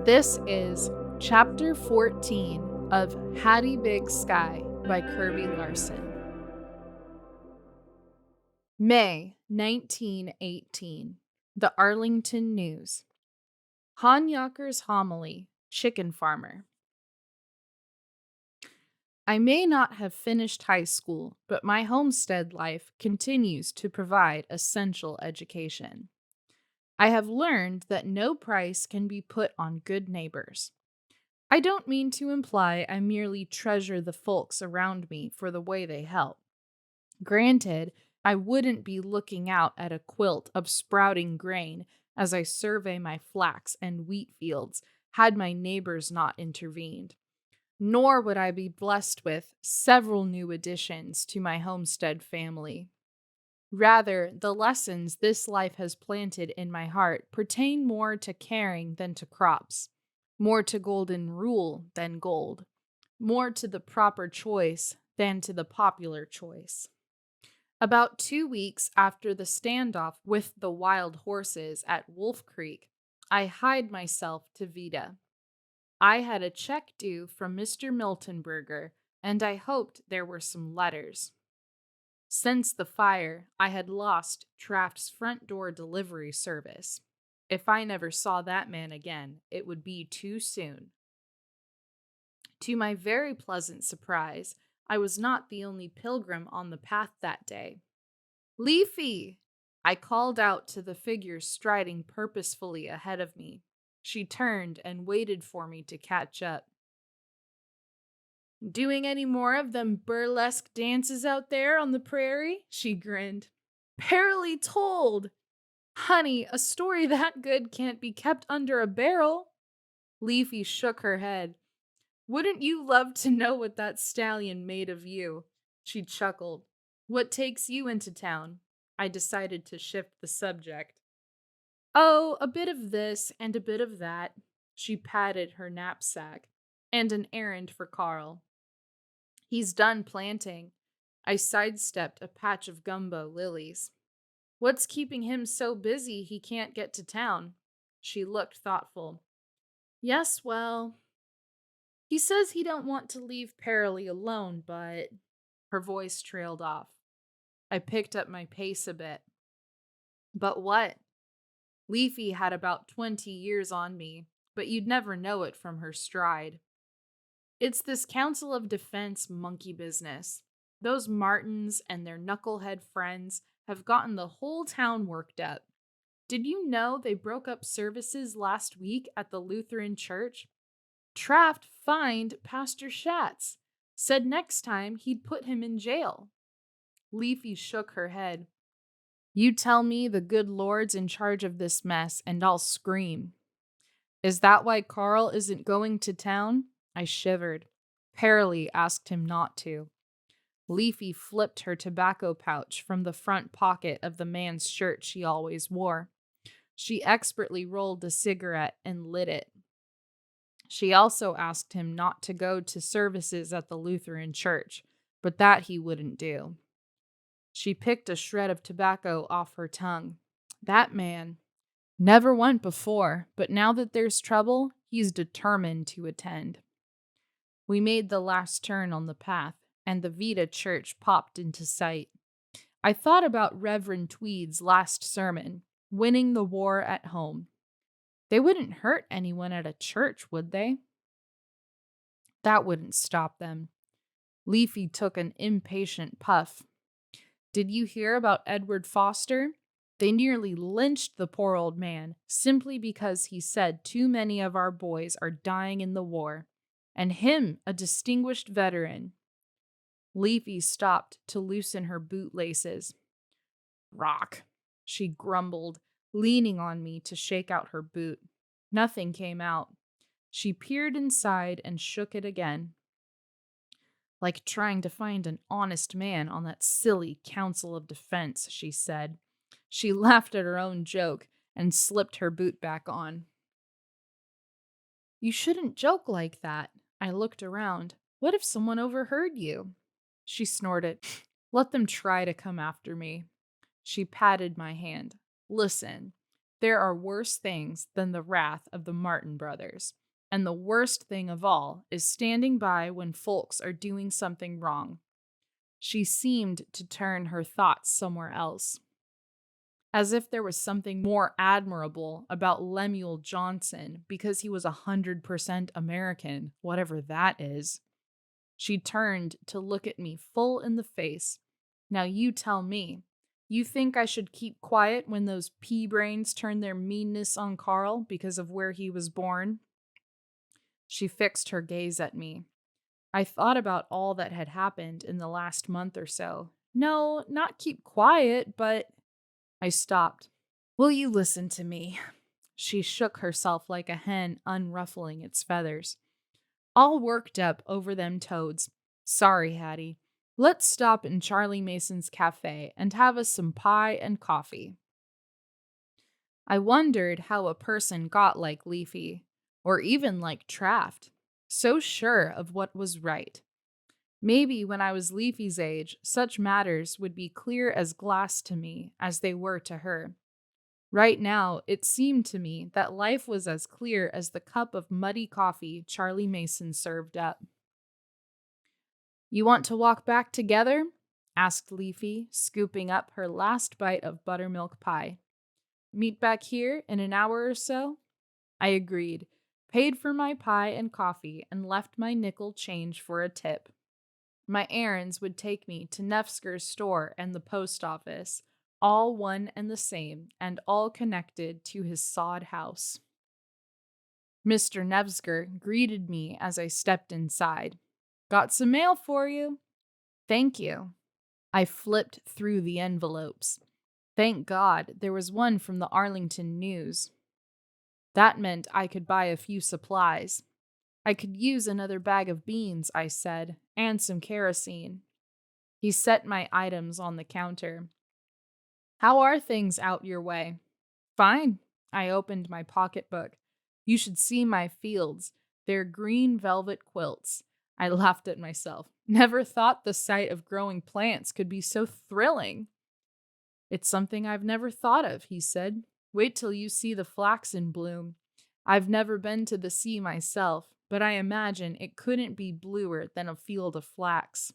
This is Chapter 14 of Hattie Big Sky by Kirby Larson. May 1918. The Arlington News. Hanyakker's homily, chicken farmer. I may not have finished high school, but my homestead life continues to provide essential education. I have learned that no price can be put on good neighbors. I don't mean to imply I merely treasure the folks around me for the way they help. Granted, I wouldn't be looking out at a quilt of sprouting grain as I survey my flax and wheat fields had my neighbors not intervened. Nor would I be blessed with several new additions to my homestead family. Rather, the lessons this life has planted in my heart pertain more to caring than to crops, more to golden rule than gold, more to the proper choice than to the popular choice. About 2 weeks after the standoff with the wild horses at Wolf Creek, I hied myself to Vida. I had a check due from Mr. Miltonberger, and I hoped there were some letters. Since the fire, I had lost Traft's front door delivery service. If I never saw that man again, it would be too soon. To my very pleasant surprise, I was not the only pilgrim on the path that day. "Leafy!" I called out to the figure striding purposefully ahead of me. She turned and waited for me to catch up. "Doing any more of them burlesque dances out there on the prairie?" She grinned. "Barely told! Honey, a story that good can't be kept under a barrel." Leafy shook her head. "Wouldn't you love to know what that stallion made of you?" She chuckled. "What takes you into town?" I decided to shift the subject. "Oh, a bit of this and a bit of that." She patted her knapsack. "And an errand for Carl. He's done planting." I sidestepped a patch of gumbo lilies. "What's keeping him so busy he can't get to town?" She looked thoughtful. "Yes, well, he says he don't want to leave Paralee alone, but—" Her voice trailed off. I picked up my pace a bit. "But what?" Leafy had about 20 years on me, but you'd never know it from her stride. "It's this Council of Defense monkey business. Those Martins and their knucklehead friends have gotten the whole town worked up. Did you know they broke up services last week at the Lutheran church? Traft fined Pastor Schatz. Said next time he'd put him in jail." Leafy shook her head. "You tell me the good Lord's in charge of this mess, and I'll scream." "Is that why Carl isn't going to town?" I shivered. Paralee asked him not to. Leafy flipped her tobacco pouch from the front pocket of the man's shirt she always wore. She expertly rolled a cigarette and lit it. She also asked him not to go to services at the Lutheran church, but that he wouldn't do. She picked a shred of tobacco off her tongue. "That man never went before, but now that there's trouble, he's determined to attend." We made the last turn on the path, and the Vida church popped into sight. I thought about Reverend Tweed's last sermon, winning the war at home. They wouldn't hurt anyone at a church, would they? That wouldn't stop them. Leafy took an impatient puff. "Did you hear about Edward Foster? They nearly lynched the poor old man simply because he said too many of our boys are dying in the war. And him a distinguished veteran." Leafy stopped to loosen her bootlaces. "Rock," she grumbled, leaning on me to shake out her boot. Nothing came out. She peered inside and shook it again. "Like trying to find an honest man on that silly Council of Defense," she said. She laughed at her own joke and slipped her boot back on. "You shouldn't joke like that." I looked around. "What if someone overheard you?" She snorted. "Let them try to come after me." She patted my hand. "Listen, There are worse things than the wrath of the Martin brothers. And the worst thing of all is standing by when folks are doing something wrong. She seemed to turn her thoughts somewhere else, as if there was something more admirable about Lemuel Johnson because he was 100% American, whatever that is. She turned to look at me full in the face. Now you tell me, you think I should keep quiet when those pea-brains turn their meanness on Carl because of where he was born? She fixed her gaze at me. I thought about all that had happened in the last month or so. No, not keep quiet, but I stopped. Will you listen to me? She shook herself like a hen unruffling its feathers. All worked up over them toads. Sorry, Hattie. Let's stop in Charlie Mason's cafe and have us some pie and coffee. I wondered how a person got like Leafy, or even like Traft, so sure of what was right. Maybe when I was Leafy's age, such matters would be clear as glass to me as they were to her. Right now, it seemed to me that life was as clear as the cup of muddy coffee Charlie Mason served up. You want to walk back together? Asked Leafy, scooping up her last bite of buttermilk pie. Meet back here in an hour or so? I agreed, paid for my pie and coffee, and left my nickel change for a tip. My errands would take me to Nefsker's store and the post office, all one and the same, and all connected to his sod house. Mr. Nevsker greeted me as I stepped inside. Got some mail for you. Thank you. I flipped through the envelopes. Thank God there was one from the Arlington News. That meant I could buy a few supplies. I could use another bag of beans, I said, and some kerosene. He set my items on the counter. How are things out your way? Fine. I opened my pocketbook. You should see my fields. They're green velvet quilts. I laughed at myself. Never thought the sight of growing plants could be so thrilling. It's something I've never thought of, he said. Wait till you see the flax in bloom. I've never been to the sea myself, but I imagine it couldn't be bluer than a field of flax.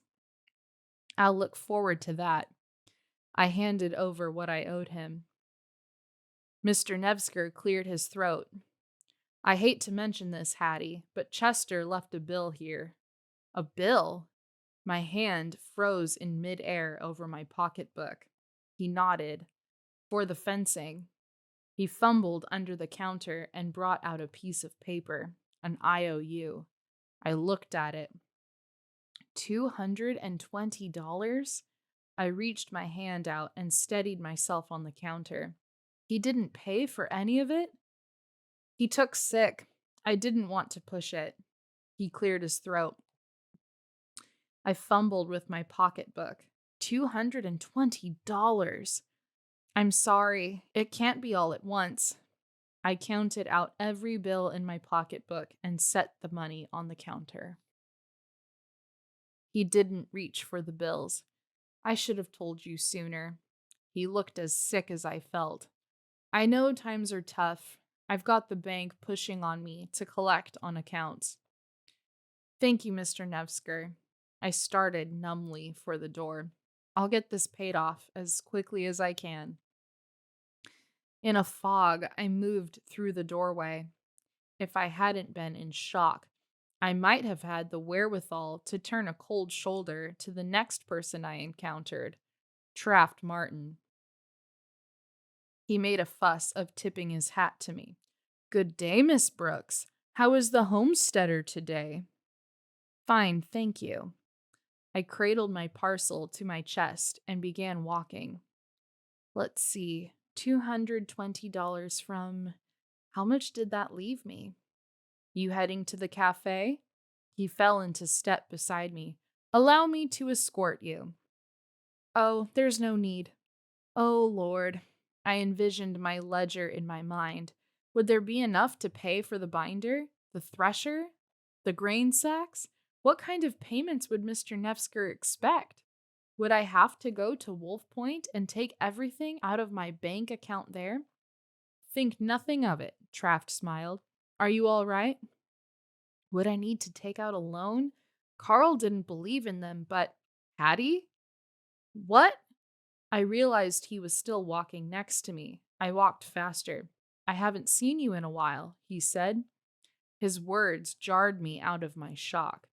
I'll look forward to that. I handed over what I owed him. Mr. Nevsker cleared his throat. I hate to mention this, Hattie, but Chester left a bill here. A bill? My hand froze in midair over my pocketbook. He nodded. For the fencing. He fumbled under the counter and brought out a piece of paper, an IOU. I looked at it. $220? I reached my hand out and steadied myself on the counter. He didn't pay for any of it? He took sick. I didn't want to push it. He cleared his throat. I fumbled with my pocketbook. $220. I'm sorry. It can't be all at once. I counted out every bill in my pocketbook and set the money on the counter. He didn't reach for the bills. I should have told you sooner. He looked as sick as I felt. I know times are tough. I've got the bank pushing on me to collect on accounts. Thank you, Mr. Nevsker. I started numbly for the door. I'll get this paid off as quickly as I can. In a fog, I moved through the doorway. If I hadn't been in shock, I might have had the wherewithal to turn a cold shoulder to the next person I encountered, Traft Martin. He made a fuss of tipping his hat to me. Good day, Miss Brooks. How is the homesteader today? Fine, thank you. I cradled my parcel to my chest and began walking. Let's see, $220 from... How much did that leave me? You heading to the cafe? He fell into step beside me. Allow me to escort you. Oh, there's no need. Oh, Lord. I envisioned my ledger in my mind. Would there be enough to pay for the binder, the thresher, the grain sacks? What kind of payments would Mr. Nevsker expect? Would I have to go to Wolf Point and take everything out of my bank account there? Think nothing of it, Traft smiled. Are you all right? Would I need to take out a loan? Carl didn't believe in them, but Hattie? What? I realized he was still walking next to me. I walked faster. I haven't seen you in a while, he said. His words jarred me out of my shock.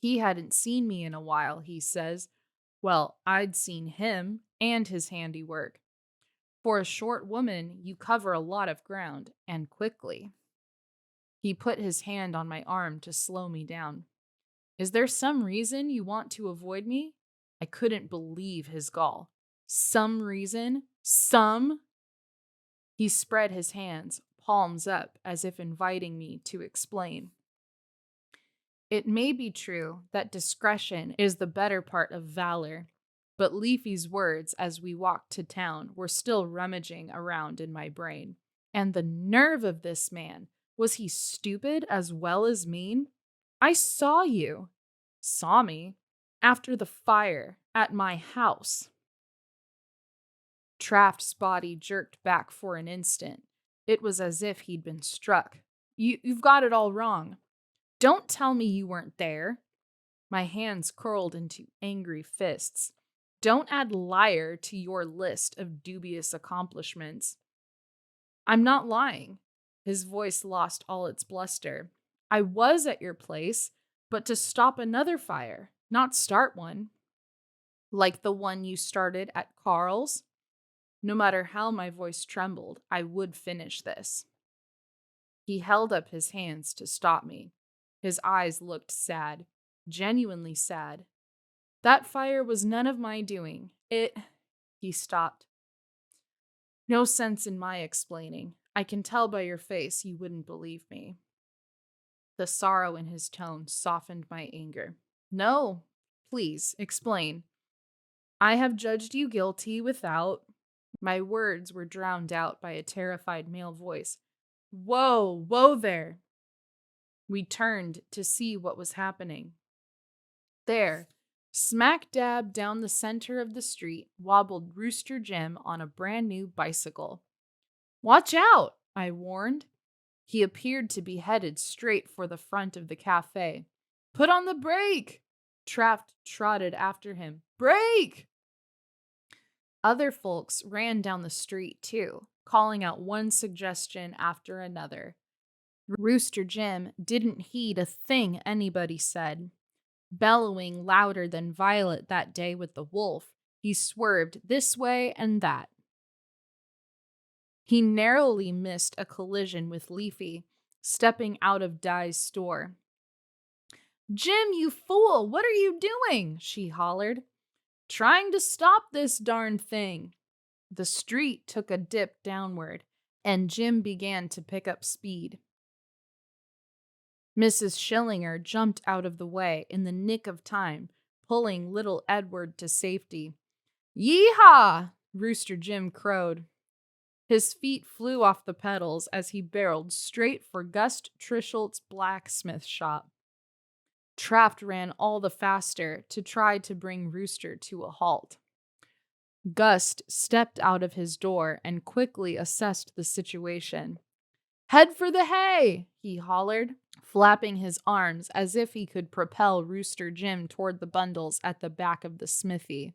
He hadn't seen me in a while, he says. Well, I'd seen him and his handiwork. For a short woman, you cover a lot of ground, and quickly. He put his hand on my arm to slow me down. Is there some reason you want to avoid me? I couldn't believe his gall. Some reason? Some? He spread his hands, palms up, as if inviting me to explain. It may be true that discretion is the better part of valor, but Leafy's words as we walked to town were still rummaging around in my brain. And the nerve of this man! Was he stupid as well as mean? I saw you. Saw me? After the fire at my house. Traft's body jerked back for an instant. It was as if he'd been struck. You've got it all wrong. Don't tell me you weren't there. My hands curled into angry fists. Don't add liar to your list of dubious accomplishments. I'm not lying. His voice lost all its bluster. I was at your place, but to stop another fire, not start one. Like the one you started at Carl's? No matter how my voice trembled, I would finish this. He held up his hands to stop me. His eyes looked sad, genuinely sad. That fire was none of my doing. He stopped. No sense in my explaining. I can tell by your face you wouldn't believe me. The sorrow in his tone softened my anger. No, please, explain. I have judged you guilty without... My words were drowned out by a terrified male voice. Whoa there! We turned to see what was happening. There, smack dab down the center of the street, wobbled Rooster Jim on a brand new bicycle. Watch out, I warned. He appeared to be headed straight for the front of the cafe. Put on the brake! Traft trotted after him. Brake! Other folks ran down the street too, calling out one suggestion after another. Rooster Jim didn't heed a thing anybody said. Bellowing louder than Violet that day with the wolf, he swerved this way and that. He narrowly missed a collision with Leafy, stepping out of Di's store. Jim, you fool! What are you doing? She hollered. Trying to stop this darn thing. The street took a dip downward, and Jim began to pick up speed. Mrs. Schillinger jumped out of the way in the nick of time, pulling little Edward to safety. Yee-haw! Rooster Jim crowed. His feet flew off the pedals as he barreled straight for Gust Trischelt's blacksmith shop. Traft ran all the faster to try to bring Rooster to a halt. Gust stepped out of his door and quickly assessed the situation. Head for the hay, he hollered, flapping his arms as if he could propel Rooster Jim toward the bundles at the back of the smithy.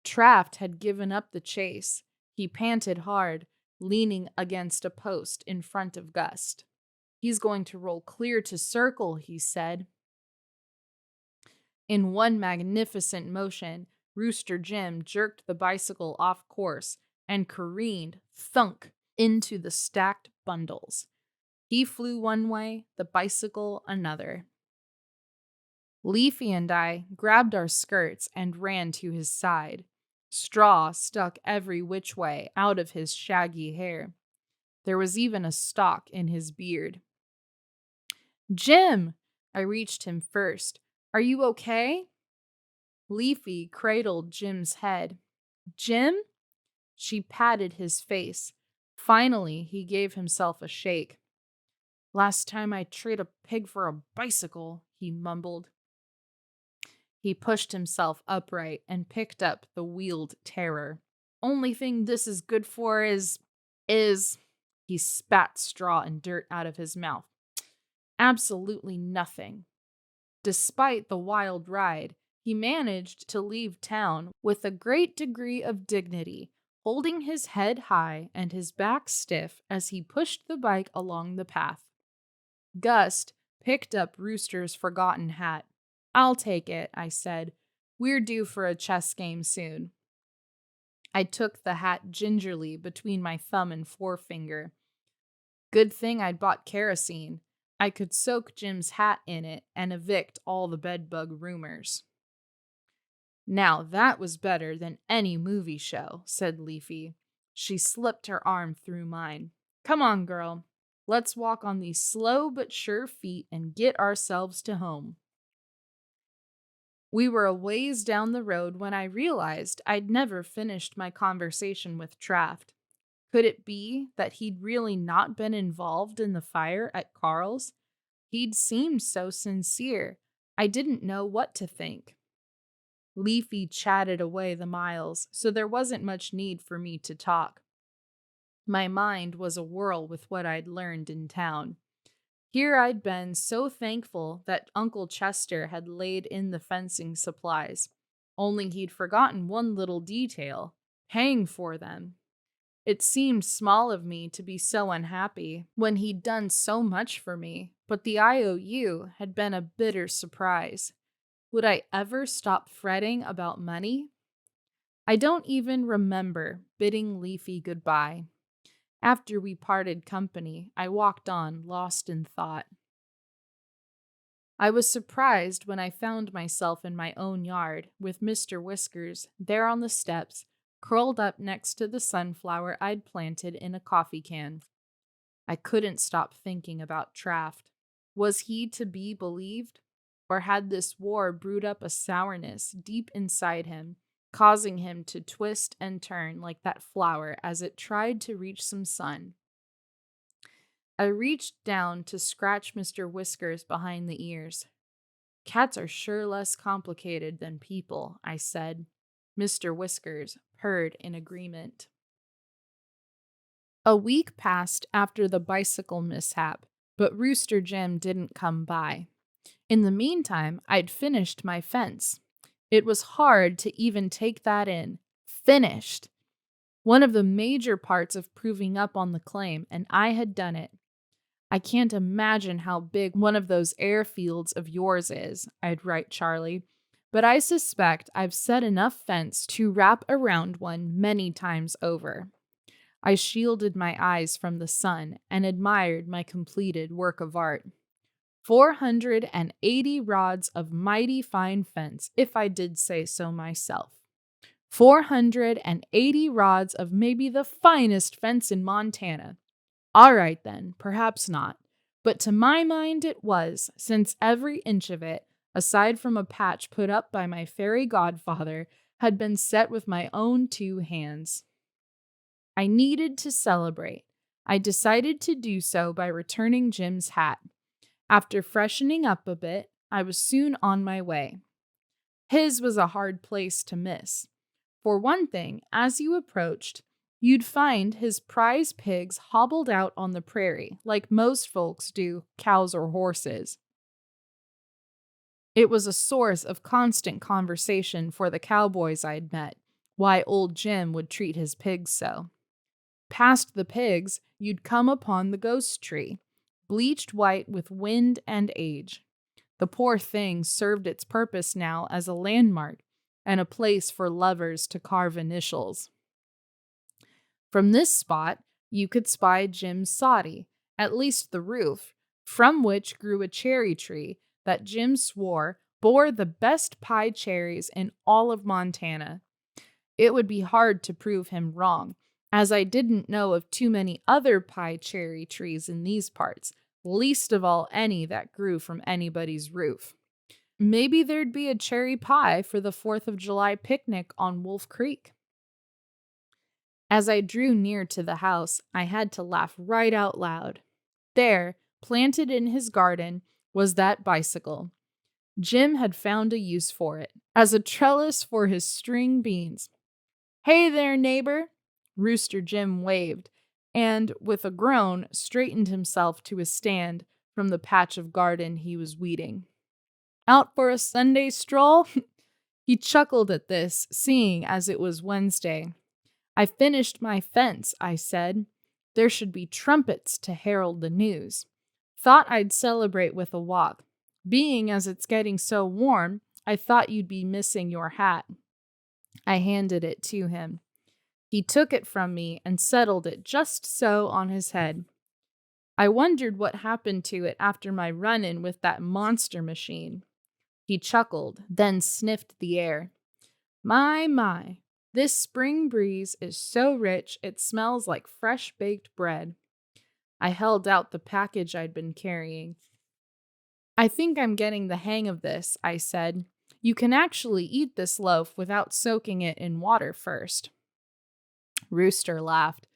Traft had given up the chase. He panted hard, leaning against a post in front of Gust. He's going to roll clear to circle, he said. In one magnificent motion, Rooster Jim jerked the bicycle off course and careened, thunk, into the stacked bundles. He flew one way, the bicycle another. Leafy and I grabbed our skirts and ran to his side. Straw stuck every which way out of his shaggy hair. There was even a stalk in his beard. Jim! I reached him first. Are you okay? Leafy cradled Jim's head. Jim? She patted his face. Finally, he gave himself a shake. Last time I traded a pig for a bicycle, he mumbled. He pushed himself upright and picked up the wheeled terror. Only thing this is good for is... He spat straw and dirt out of his mouth. Absolutely nothing. Despite the wild ride, he managed to leave town with a great degree of dignity, holding his head high and his back stiff as he pushed the bike along the path. Gust picked up Rooster's forgotten hat. "I'll take it," I said. "We're due for a chess game soon." I took the hat gingerly between my thumb and forefinger. Good thing I'd bought kerosene. I could soak Jim's hat in it and evict all the bedbug rumors. "Now that was better than any movie show," said Leafy. She slipped her arm through mine. "Come on, girl. Let's walk on these slow but sure feet and get ourselves to home." We were a ways down the road when I realized I'd never finished my conversation with Traft. Could it be that he'd really not been involved in the fire at Carl's? He'd seemed so sincere. I didn't know what to think. Leafy chatted away the miles, so there wasn't much need for me to talk. My mind was a whirl with what I'd learned in town. Here I'd been so thankful that Uncle Chester had laid in the fencing supplies, only he'd forgotten one little detail: paying for them. It seemed small of me to be so unhappy when he'd done so much for me, but the IOU had been a bitter surprise. Would I ever stop fretting about money? I don't even remember bidding Leafy goodbye. After we parted company, I walked on, lost in thought. I was surprised when I found myself in my own yard, with Mr. Whiskers there on the steps, curled up next to the sunflower I'd planted in a coffee can. I couldn't stop thinking about Traft. Was he to be believed? Or had this war brewed up a sourness deep inside him, causing him to twist and turn like that flower as it tried to reach some sun? I reached down to scratch Mr. Whiskers behind the ears. "Cats are sure less complicated than people," I said. Mr. Whiskers purred in agreement. A week passed after the bicycle mishap, but Rooster Jim didn't come by. In the meantime, I'd finished my fence. It was hard to even take that in. Finished! One of the major parts of proving up on the claim, and I had done it. "I can't imagine how big one of those airfields of yours is," I'd write Charlie, "but I suspect I've set enough fence to wrap around one many times over." I shielded my eyes from the sun and admired my completed work of art. 480 rods of mighty fine fence, if I did say so myself. 480 rods of maybe the finest fence in Montana. All right then, perhaps not. But to my mind it was, since every inch of it, aside from a patch put up by my fairy godfather, had been set with my own 2 hands. I needed to celebrate. I decided to do so by returning Jim's hat. After freshening up a bit, I was soon on my way. His was a hard place to miss. For one thing, as you approached, you'd find his prize pigs hobbled out on the prairie, like most folks do cows or horses. It was a source of constant conversation for the cowboys I'd met, why old Jim would treat his pigs so. Past the pigs, you'd come upon the ghost tree, bleached white with wind and age. The poor thing served its purpose now as a landmark and a place for lovers to carve initials. From this spot, you could spy Jim's soddy, at least the roof, from which grew a cherry tree that Jim swore bore the best pie cherries in all of Montana. It would be hard to prove him wrong, as I didn't know of too many other pie cherry trees in these parts, least of all any that grew from anybody's roof. Maybe there'd be a cherry pie for the 4th of July picnic on Wolf Creek. As I drew near to the house, I had to laugh right out loud. There, planted in his garden, was that bicycle. Jim had found a use for it, as a trellis for his string beans. "Hey there, neighbor!" Rooster Jim waved, and, with a groan, straightened himself to a stand from the patch of garden he was weeding. "Out for a Sunday stroll?" He chuckled at this, seeing as it was Wednesday. "I finished my fence," I said. "There should be trumpets to herald the news. Thought I'd celebrate with a walk. Being as it's getting so warm, I thought you'd be missing your hat." I handed it to him. He took it from me and settled it just so on his head. I wondered what happened to it after my run-in with that monster machine. He chuckled, then sniffed the air. My, this spring breeze is so rich it smells like fresh-baked bread." I held out the package I'd been carrying. "I think I'm getting the hang of this," I said. "You can actually eat this loaf without soaking it in water first." Rooster laughed.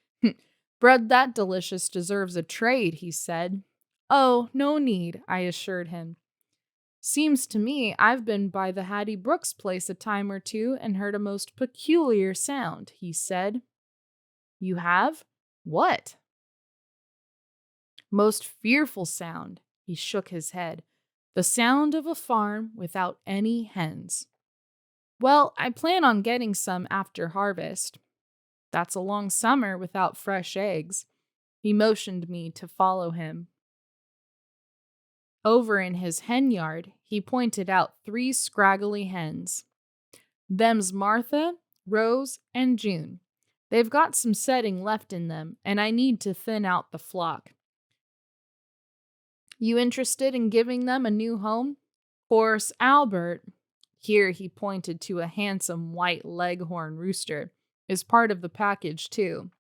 "Bread that delicious deserves a trade," he said. "Oh, no need," I assured him. "Seems to me I've been by the Hattie Brooks place a time or two and heard a most peculiar sound," he said. "You have? What?" "Most fearful sound," he shook his head. "The sound of a farm without any hens." "Well, I plan on getting some after harvest." "That's a long summer without fresh eggs." He motioned me to follow him. Over in his hen yard, he pointed out 3 scraggly hens. "Them's Martha, Rose, and June. They've got some setting left in them, and I need to thin out the flock. You interested in giving them a new home? Course, Albert," here he pointed to a handsome white leghorn rooster, "is part of the package too.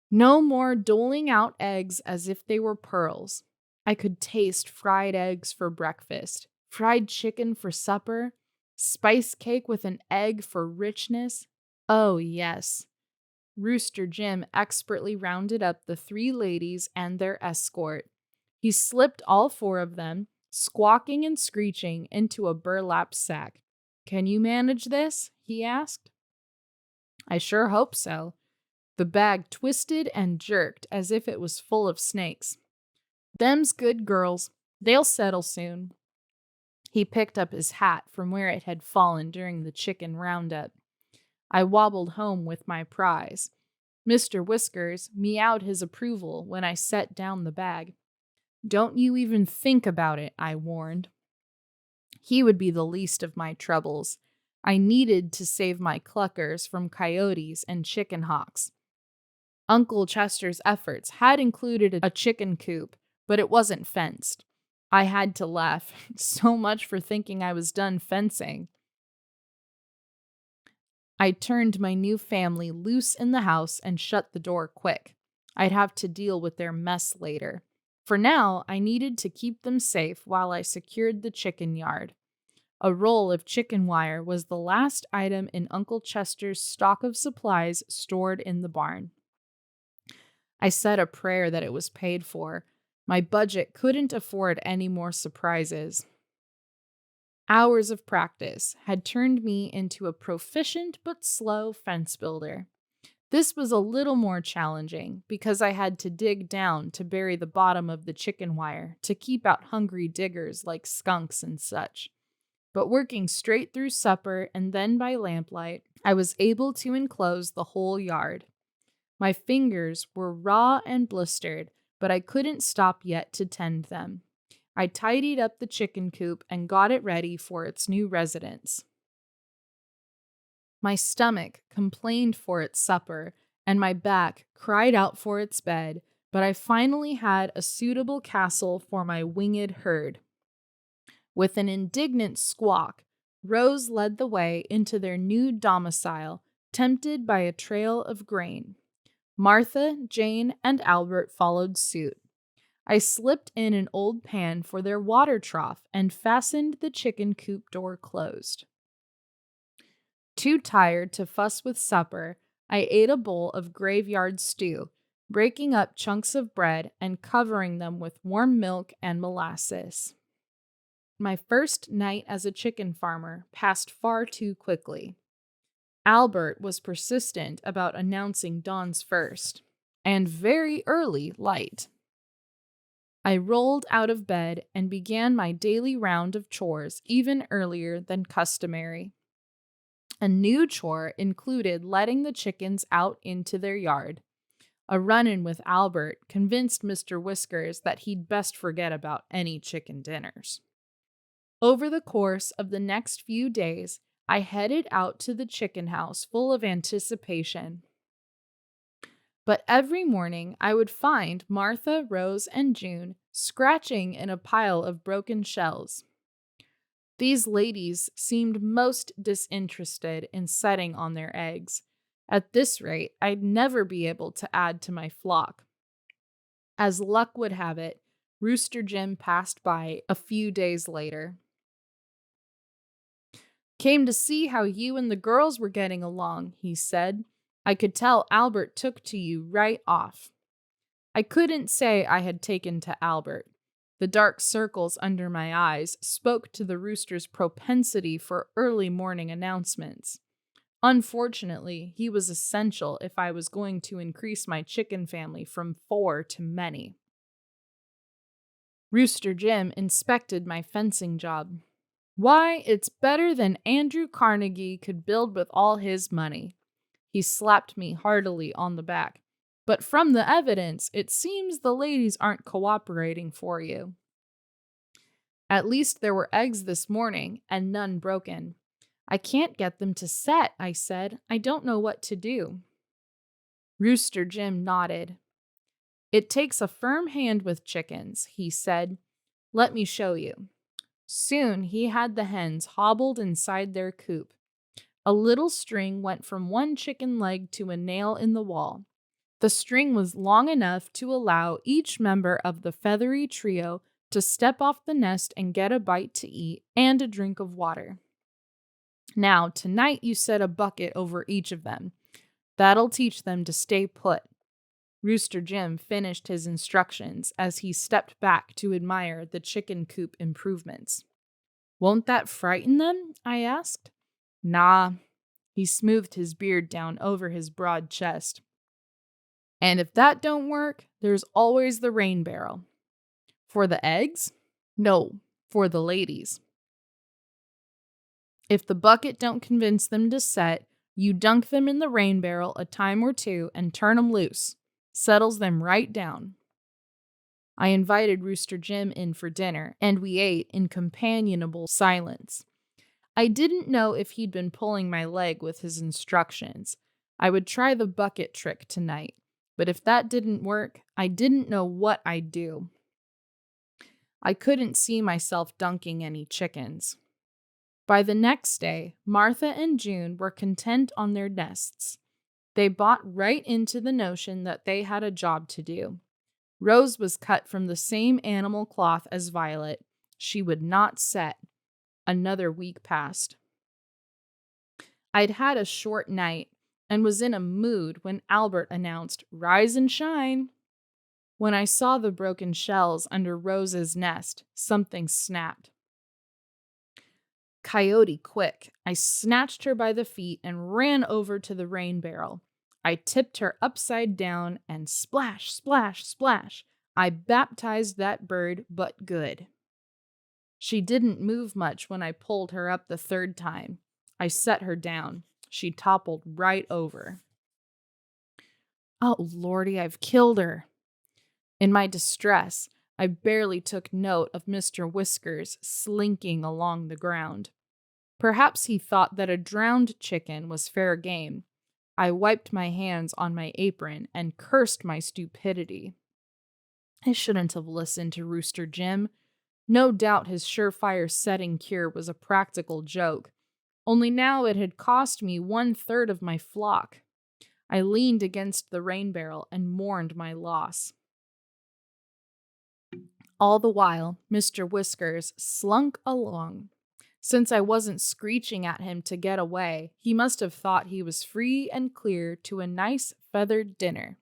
No more doling out eggs as if they were pearls. I could taste fried eggs for breakfast, fried chicken for supper, spice cake with an egg for richness. Oh, yes." Rooster Jim expertly rounded up the 3 ladies and their escort. He slipped all 4 of them, squawking and screeching, into a burlap sack. "Can you manage this?" he asked. I sure hope so. The bag twisted and jerked as if it was full of snakes. "Them's good girls. They'll settle soon." He picked up his hat from where it had fallen during the chicken roundup. I wobbled home with my prize. Mr. Whiskers meowed his approval when I set down the bag. "Don't you even think about it," I warned. He would be the least of my troubles. I needed to save my cluckers from coyotes and chicken hawks. Uncle Chester's efforts had included a chicken coop, but it wasn't fenced. I had to laugh. So much for thinking I was done fencing. I turned my new family loose in the house and shut the door quick. I'd have to deal with their mess later. For now, I needed to keep them safe while I secured the chicken yard. A roll of chicken wire was the last item in Uncle Chester's stock of supplies stored in the barn. I said a prayer that it was paid for. My budget couldn't afford any more surprises. Hours of practice had turned me into a proficient but slow fence builder. This was a little more challenging because I had to dig down to bury the bottom of the chicken wire to keep out hungry diggers like skunks and such. But working straight through supper and then by lamplight, I was able to enclose the whole yard. My fingers were raw and blistered, but I couldn't stop yet to tend them. I tidied up the chicken coop and got it ready for its new residence. My stomach complained for its supper, and my back cried out for its bed, but I finally had a suitable castle for my winged herd. With an indignant squawk, Rose led the way into their new domicile, tempted by a trail of grain. Martha, Jane, and Albert followed suit. I slipped in an old pan for their water trough and fastened the chicken coop door closed. Too tired to fuss with supper, I ate a bowl of graveyard stew, breaking up chunks of bread and covering them with warm milk and molasses. My first night as a chicken farmer passed far too quickly. Albert was persistent about announcing Dawn's first. and very early light. I rolled out of bed and began my daily round of chores even earlier than customary. A new chore included letting the chickens out into their yard. A run-in with Albert convinced Mr. Whiskers that he'd best forget about any chicken dinners. Over the course of the next few days, I headed out to the chicken house full of anticipation. But every morning I would find Martha, Rose, and June scratching in a pile of broken shells. These ladies seemed most disinterested in setting on their eggs. At this rate, I'd never be able to add to my flock. As luck would have it, Rooster Jim passed by a few days later. "Came to see how you and the girls were getting along," he said. "I could tell Albert took to you right off." I couldn't say I had taken to Albert. The dark circles under my eyes spoke to the rooster's propensity for early morning announcements. Unfortunately, he was essential if I was going to increase my chicken family from 4 to many. Rooster Jim inspected my fencing job. "Why, it's better than Andrew Carnegie could build with all his money." He slapped me heartily on the back. "But from the evidence, it seems the ladies aren't cooperating for you." "At least there were eggs this morning, and none broken." "I can't get them to set," I said. "I don't know what to do." Rooster Jim nodded. "It takes a firm hand with chickens," he said. "Let me show you." Soon he had the hens hobbled inside their coop. A little string went from one chicken leg to a nail in the wall. The string was long enough to allow each member of the feathery trio to step off the nest and get a bite to eat and a drink of water. "Now, tonight you set a bucket over each of them. That'll teach them to stay put." Rooster Jim finished his instructions as he stepped back to admire the chicken coop improvements. "Won't that frighten them?" I asked. "Nah." He smoothed his beard down over his broad chest. "And if that don't work, there's always the rain barrel." "For the eggs?" "No, for the ladies. If the bucket don't convince them to set, you dunk them in the rain barrel a time or two and turn 'em loose. Settles them right down." I invited Rooster Jim in for dinner, and we ate in companionable silence. I didn't know if he'd been pulling my leg with his instructions. I would try the bucket trick tonight, but if that didn't work, I didn't know what I'd do. I couldn't see myself dunking any chickens. By the next day, Martha and June were content on their nests. They bought right into the notion that they had a job to do. Rose was cut from the same animal cloth as Violet. She would not set. Another week passed. I'd had a short night and was in a mood when Albert announced, "Rise and shine." When I saw the broken shells under Rose's nest, something snapped. Coyote quick, I snatched her by the feet and ran over to the rain barrel. I tipped her upside down and splash, splash, splash. I baptized that bird, but good. She didn't move much when I pulled her up the third time. I set her down. She toppled right over. "Oh, Lordy, I've killed her." In my distress, I barely took note of Mr. Whiskers slinking along the ground. Perhaps he thought that a drowned chicken was fair game. I wiped my hands on my apron and cursed my stupidity. I shouldn't have listened to Rooster Jim. No doubt his surefire setting cure was a practical joke. Only now it had cost me 1/3 of my flock. I leaned against the rain barrel and mourned my loss. All the while, Mr. Whiskers slunk along. Since I wasn't screeching at him to get away, he must have thought he was free and clear to a nice feathered dinner.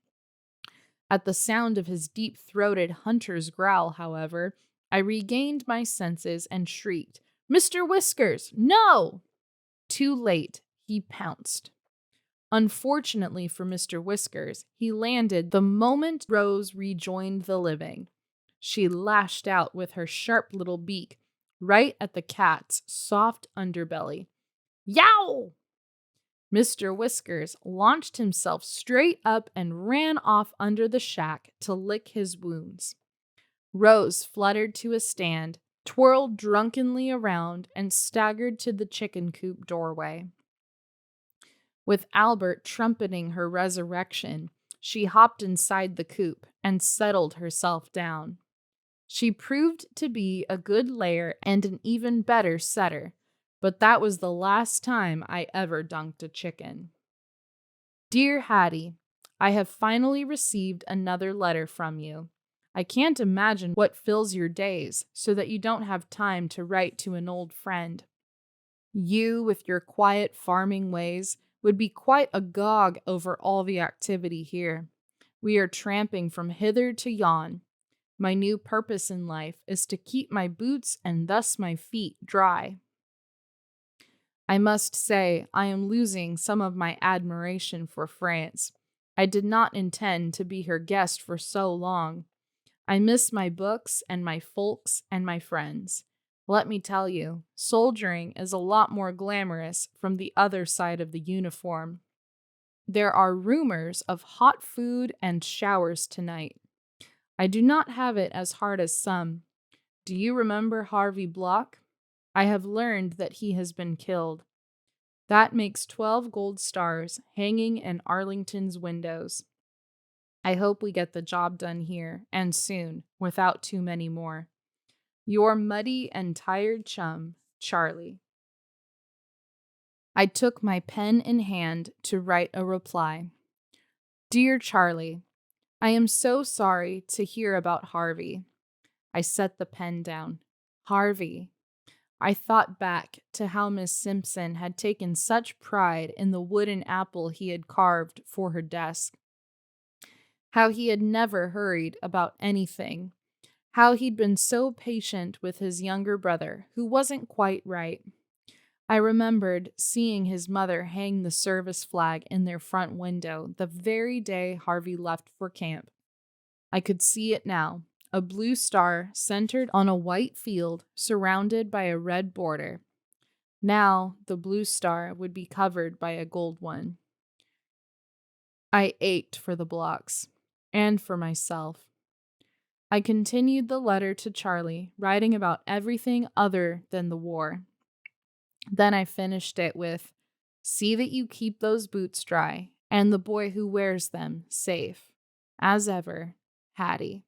At the sound of his deep-throated hunter's growl, however, I regained my senses and shrieked, "Mr. Whiskers, no!" Too late, he pounced. Unfortunately for Mr. Whiskers, he landed the moment Rose rejoined the living. She lashed out with her sharp little beak right at the cat's soft underbelly. Yow! Mr. Whiskers launched himself straight up and ran off under the shack to lick his wounds. Rose fluttered to a stand, twirled drunkenly around, and staggered to the chicken coop doorway. With Albert trumpeting her resurrection, she hopped inside the coop and settled herself down. She proved to be a good layer and an even better setter, but that was the last time I ever dunked a chicken. Dear Hattie, I have finally received another letter from you. I can't imagine what fills your days so that you don't have time to write to an old friend. You, with your quiet farming ways, would be quite agog over all the activity here. We are tramping from hither to yon. My new purpose in life is to keep my boots and thus my feet dry. I must say I am losing some of my admiration for France. I did not intend to be her guest for so long. I miss my books and my folks and my friends. Let me tell you, soldiering is a lot more glamorous from the other side of the uniform. There are rumors of hot food and showers tonight. I do not have it as hard as some. Do you remember Harvey Block? I have learned that he has been killed. That makes 12 gold stars hanging in Arlington's windows. I hope we get the job done here, and soon, without too many more. Your muddy and tired chum, Charlie. I took my pen in hand to write a reply. Dear Charlie, I am so sorry to hear about Harvey. I set the pen down. Harvey. I thought back to how Miss Simpson had taken such pride in the wooden apple he had carved for her desk. How he had never hurried about anything. How he'd been so patient with his younger brother, who wasn't quite right. I remembered seeing his mother hang the service flag in their front window the very day Harvey left for camp. I could see it now, a blue star centered on a white field surrounded by a red border. Now the blue star would be covered by a gold one. I ached for the Blocks, and for myself. I continued the letter to Charlie, writing about everything other than the war. Then I finished it with, see that you keep those boots dry, and the boy who wears them safe. As ever, Hattie.